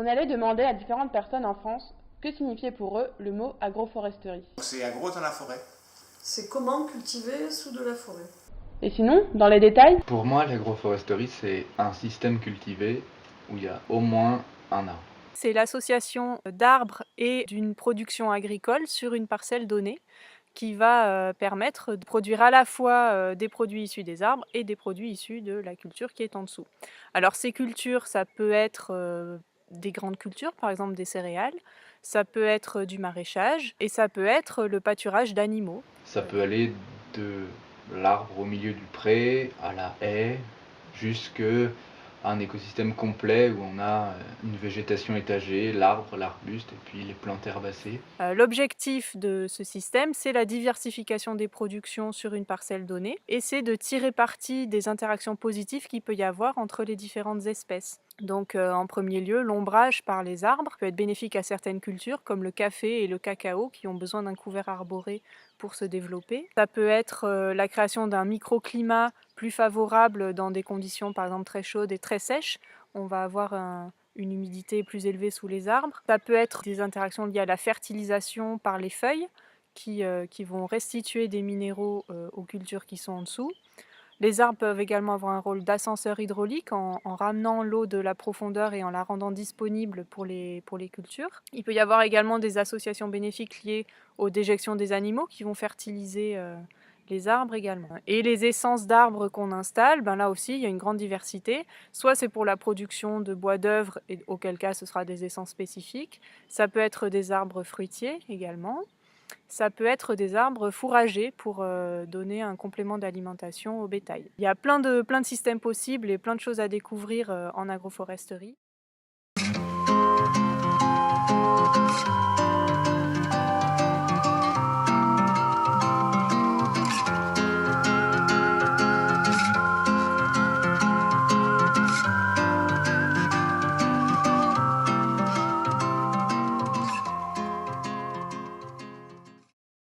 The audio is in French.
On allait demander à différentes personnes en France que signifiait pour eux le mot agroforesterie. C'est agro dans la forêt. C'est comment cultiver sous de la forêt. Et sinon, dans les détails, Pour moi, l'agroforesterie, c'est un système cultivé où il y a au moins un arbre. C'est l'association d'arbres et d'une production agricole sur une parcelle donnée qui va permettre de produire à la fois des produits issus des arbres et des produits issus de la culture qui est en dessous. Alors ces cultures, ça peut être des grandes cultures, par exemple des céréales, ça peut être du maraîchage et ça peut être le pâturage d'animaux. Ça peut aller de l'arbre au milieu du pré à la haie, jusque un écosystème complet où on a une végétation étagée, l'arbre, l'arbuste et puis les plantes herbacées. L'objectif de ce système, c'est la diversification des productions sur une parcelle donnée et c'est de tirer parti des interactions positives qu'il peut y avoir entre les différentes espèces. Donc en premier lieu, l'ombrage par les arbres peut être bénéfique à certaines cultures comme le café et le cacao qui ont besoin d'un couvert arboré pour se développer. Ça peut être la création d'un microclimat plus favorable dans des conditions par exemple très chaudes et très sèches. On va avoir une humidité plus élevée sous les arbres. Ça peut être des interactions liées à la fertilisation par les feuilles qui vont restituer des minéraux aux cultures qui sont en dessous. Les arbres peuvent également avoir un rôle d'ascenseur hydraulique en ramenant l'eau de la profondeur et en la rendant disponible pour les cultures. Il peut y avoir également des associations bénéfiques liées aux déjections des animaux qui vont fertiliser les arbres également. Et les essences d'arbres qu'on installe, là aussi il y a une grande diversité. Soit c'est pour la production de bois d'œuvre, et auquel cas ce sera des essences spécifiques. Ça peut être des arbres fruitiers également. Ça peut être des arbres fourragers pour donner un complément d'alimentation au bétail. Il y a plein de systèmes possibles et plein de choses à découvrir en agroforesterie.